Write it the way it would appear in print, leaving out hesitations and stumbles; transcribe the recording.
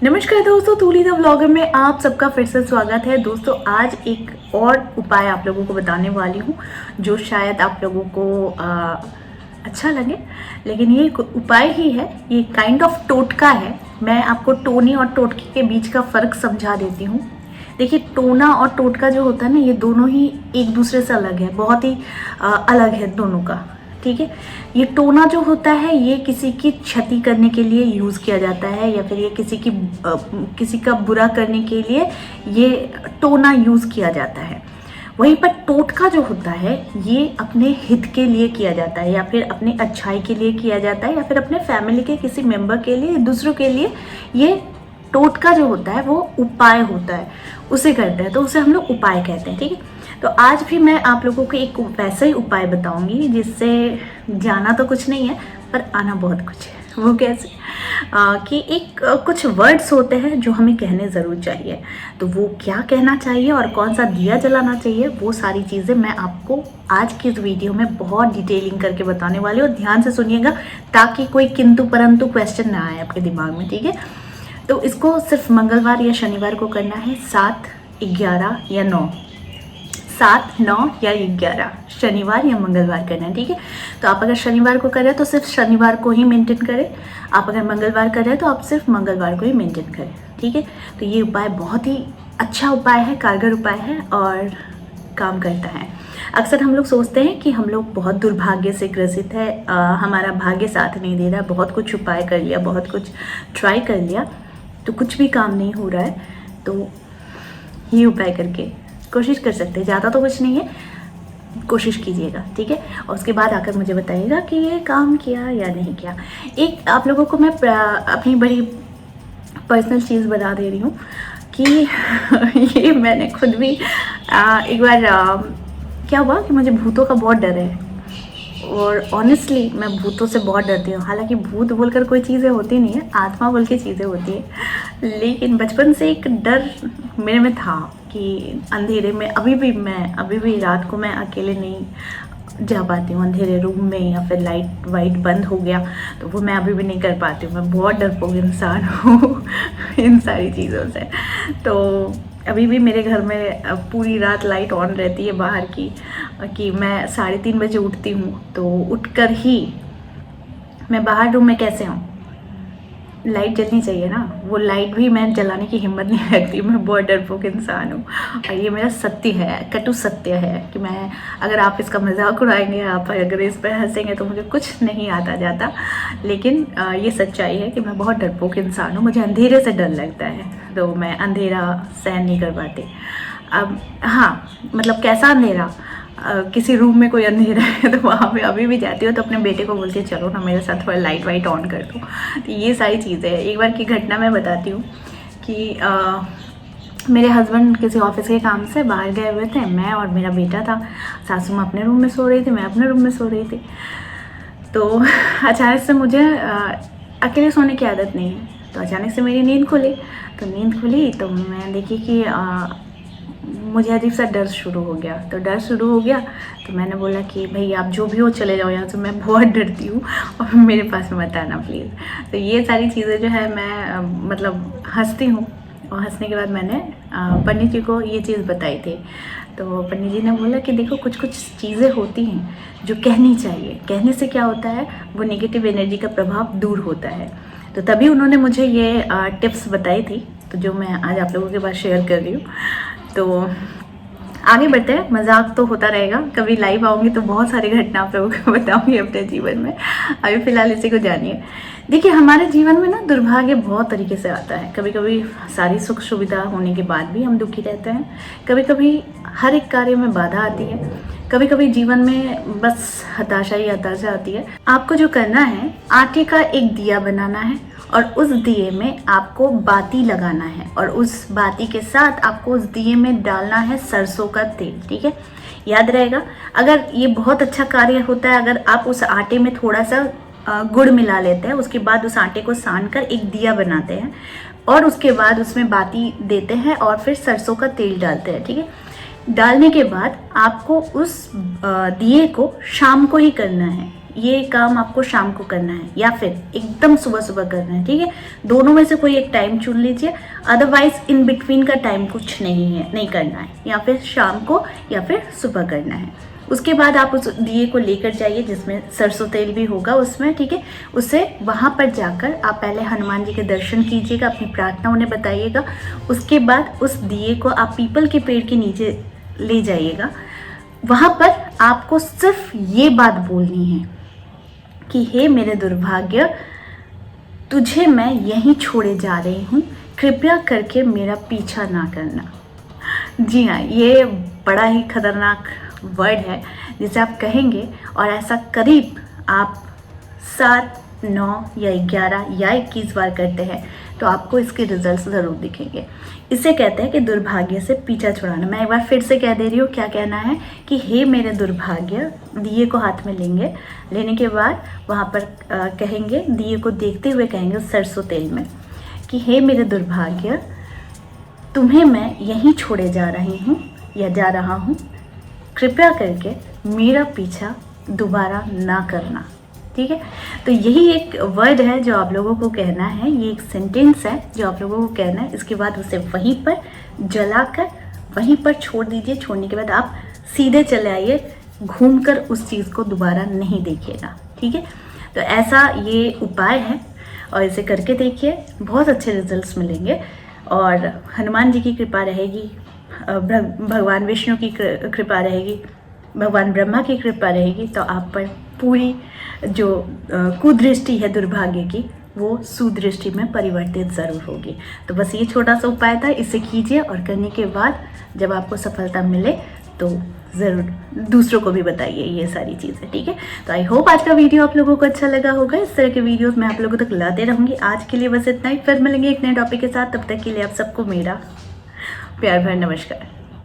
नमस्कार दोस्तों, तूली the vlogger में आप सबका फिर से स्वागत है। दोस्तों आज एक और उपाय आप लोगों को बताने वाली हूँ जो शायद आप लोगों को अच्छा लगे, लेकिन ये एक उपाय ही है। ये काइंड ऑफ टोटका है। मैं आपको टोनी और टोटके के बीच का फ़र्क समझा देती हूँ। देखिए, टोना और टोटका जो होता है ना, ये दोनों ही एक दूसरे से अलग है, बहुत ही अलग है दोनों का। ठीक है, ये टोना जो होता है ये किसी की क्षति करने के लिए यूज़ किया जाता है, या फिर ये किसी का बुरा करने के लिए ये टोना यूज़ किया जाता है। वहीं पर टोटका जो होता है ये अपने हित के लिए किया जाता है, या फिर अपनी अच्छाई के लिए किया जाता है, या फिर अपने फैमिली के किसी मेंबर के लिए, दूसरों के लिए। ये टोटका जो होता है वो उपाय होता है, उसे करते हैं, तो उसे हम लोग उपाय कहते हैं। ठीक है, तो आज भी मैं आप लोगों को एक वैसा ही उपाय बताऊंगी जिससे जाना तो कुछ नहीं है पर आना बहुत कुछ है। वो कैसे कि कुछ वर्ड्स होते हैं जो हमें कहने ज़रूर चाहिए। तो वो क्या कहना चाहिए और कौन सा दिया जलाना चाहिए, वो सारी चीज़ें मैं आपको आज की इस वीडियो में बहुत डिटेलिंग करके बताने वाली हूँ। ध्यान से सुनिएगा ताकि कोई किंतु परंतु क्वेश्चन ना आए आपके दिमाग में। ठीक है, तो इसको सिर्फ मंगलवार या शनिवार को करना है। 7, 11 या 9, 7, 9 या 11 शनिवार या मंगलवार करना है। ठीक है, तो आप अगर शनिवार को करें तो सिर्फ शनिवार को ही मेंटेन करें। आप अगर मंगलवार करें तो आप सिर्फ मंगलवार को ही मेंटेन करें। ठीक है, तो ये उपाय बहुत ही अच्छा उपाय है, कारगर उपाय है और काम करता है। अक्सर हम लोग सोचते हैं कि हम लोग बहुत दुर्भाग्य से ग्रसित है, हमारा भाग्य साथ नहीं दे रहा, बहुत कुछ उपाय कर लिया, बहुत कुछ ट्राई कर लिया, तो कुछ भी काम नहीं हो रहा है। तो ये उपाय करके कोशिश कर सकते हैं, ज़्यादा तो कुछ नहीं है, कोशिश कीजिएगा। ठीक है, और उसके बाद आकर मुझे बताइएगा कि ये काम किया या नहीं किया। एक आप लोगों को मैं अपनी बड़ी पर्सनल चीज़ बता दे रही हूँ कि ये मैंने खुद भी एक बार क्या हुआ कि मुझे भूतों का बहुत डर है, और ऑनेस्टली मैं भूतों से बहुत डरती हूँ। हालांकि भूत बोलकर कोई चीज़ें होती नहीं है, आत्मा बोल के चीज़ें होती है, लेकिन बचपन से एक डर मेरे में था कि अंधेरे में अभी भी रात को मैं अकेले नहीं जा पाती हूँ अंधेरे रूम में, या फिर लाइट वाइट बंद हो गया तो वो मैं अभी भी नहीं कर पाती हूँ। मैं बहुत डरपोक इंसान हूँ इन सारी चीज़ों से। तो अभी भी मेरे घर में पूरी रात लाइट ऑन रहती है बाहर की, कि मैं 3:30 बजे उठती हूँ, तो उठकर ही मैं बाहर रूम में कैसे हूँ, लाइट जलनी चाहिए ना, वो लाइट भी मैं जलाने की हिम्मत नहीं रखती। मैं बहुत डरपोक इंसान हूँ और ये मेरा सत्य है, कटु सत्य है कि मैं, अगर आप इसका मजाक उड़ाएंगे, आप अगर इस पर हंसेंगे तो मुझे कुछ नहीं आता जाता, लेकिन ये सच्चाई है कि मैं बहुत डरपोक इंसान हूँ। मुझे अंधेरे से डर लगता है, तो मैं अंधेरा सहन नहीं कर पाती। अब हाँ, मतलब कैसा अंधेरा, किसी रूम में कोई अंधेरा है तो वहाँ पे अभी भी जाती हूँ, तो अपने बेटे को बोलती है चलो ना मेरे साथ थोड़ा लाइट वाइट ऑन कर दो। तो ये सारी चीज़ें हैं। एक बार की घटना मैं बताती हूँ कि मेरे हस्बैंड किसी ऑफिस के काम से बाहर गए हुए थे, मैं और मेरा बेटा था। सासू माँ अपने रूम में सो रही थी, मैं अपने रूम में सो रही थी। तो अचानक से मुझे अकेले सोने की आदत नहीं है, तो अचानक से मेरी नींद खुली तो मैं देखी कि मुझे अजीब सा डर शुरू हो गया। तो मैंने बोला कि भाई आप जो भी हो चले जाओ यहाँ से, मैं बहुत डरती हूँ और मेरे पास मत आना प्लीज़। तो ये सारी चीज़ें जो है मैं मतलब हंसती हूँ, और हंसने के बाद मैंने पंडित जी को ये चीज़ बताई थी। तो पंडित जी ने बोला कि देखो कुछ चीज़ें होती हैं जो कहनी चाहिए, कहने से क्या होता है, वो नेगेटिव एनर्जी का प्रभाव दूर होता है। तो तभी उन्होंने मुझे ये टिप्स बताई थी, तो जो मैं आज आप लोगों के पास शेयर कर रही हूँ। तो आगे बढ़ते हैं, मजाक तो होता रहेगा, कभी लाइव आऊँगी तो बहुत सारी घटना आप लोगों को बताऊँगी अपने जीवन में। अभी फ़िलहाल इसी को जानिए। देखिए, हमारे जीवन में ना दुर्भाग्य बहुत तरीके से आता है। कभी कभी सारी सुख सुविधा होने के बाद भी हम दुखी रहते हैं, कभी कभी हर एक कार्य में बाधा आती है, कभी कभी जीवन में बस हताशा ही हताशा आती है। आपको जो करना है, आटे का एक दिया बनाना है और उस दिए में आपको बाती लगाना है, और उस बाती के साथ आपको उस दिए में डालना है सरसों का तेल। ठीक है, याद रहेगा। अगर ये बहुत अच्छा कार्य होता है अगर आप उस आटे में थोड़ा सा गुड़ मिला लेते हैं, उसके बाद उस आटे को सान कर एक दिया बनाते हैं, और उसके बाद उसमें बाती देते हैं और फिर सरसों का तेल डालते हैं। ठीक है, डालने के बाद आपको उस दिए को शाम को ही करना है, ये काम आपको शाम को करना है या फिर एकदम सुबह सुबह करना है, ठीक है। दोनों में से कोई एक टाइम चुन लीजिए, अदरवाइज इन बिटवीन का टाइम कुछ नहीं है, नहीं करना है, या फिर शाम को या फिर सुबह करना है। उसके बाद आप उस दिए को लेकर जाइए जिसमें सरसों तेल भी होगा उसमें, ठीक है। उससे वहाँ पर जाकर आप पहले हनुमान जी के दर्शन कीजिएगा, अपनी प्रार्थना उन्हें बताइएगा। उसके बाद उस दिए को आप पीपल के पेड़ के नीचे ले जाइएगा। वहाँ पर आपको सिर्फ ये बात बोलनी है कि हे मेरे दुर्भाग्य, तुझे मैं यहीं छोड़े जा रही हूँ, कृपया करके मेरा पीछा ना करना। जी हाँ, ये बड़ा ही खतरनाक वर्ड है जिसे आप कहेंगे और ऐसा करीब आप 7, 9 या 11 या 21 बार करते हैं तो आपको इसके रिजल्ट्स ज़रूर दिखेंगे। इसे कहते हैं कि दुर्भाग्य से पीछा छुड़ाना। मैं एक बार फिर से कह दे रही हूँ, क्या कहना है कि हे मेरे दुर्भाग्य, दिए को हाथ में लेंगे, लेने के बाद वहाँ पर कहेंगे, दिए को देखते हुए कहेंगे सरसों तेल में कि हे मेरे दुर्भाग्य, तुम्हें मैं यहीं छोड़े जा रही हूँ या जा रहा हूँ, कृपया करके मेरा पीछा दोबारा ना करना, ठीक है। तो यही एक वर्ड है जो आप लोगों को कहना है, ये एक सेंटेंस है जो आप लोगों को कहना है। इसके बाद उसे वहीं पर जलाकर वहीं पर छोड़ दीजिए। छोड़ने के बाद आप सीधे चले आइए, घूमकर उस चीज़ को दोबारा नहीं देखिएगा, ठीक है। तो ऐसा ये उपाय है और इसे करके देखिए, बहुत अच्छे रिजल्ट्स मिलेंगे और हनुमान जी की कृपा रहेगी, भगवान विष्णु की कृपा रहेगी, भगवान ब्रह्मा की कृपा रहेगी, तो आप पर पूरी जो कुदृष्टि है दुर्भाग्य की वो सुदृष्टि में परिवर्तित ज़रूर होगी। तो बस ये छोटा सा उपाय था, इसे कीजिए और करने के बाद जब आपको सफलता मिले तो ज़रूर दूसरों को भी बताइए ये सारी चीज़ें, ठीक है। तो आई होप आज का वीडियो आप लोगों को अच्छा लगा होगा। इस तरह के वीडियोस मैं आप लोगों तक लाते रहूँगी। आज के लिए बस इतना ही, फिर मिलेंगे एक नए टॉपिक के साथ। तब तक के लिए आप सबको मेरा प्यार भरा नमस्कार।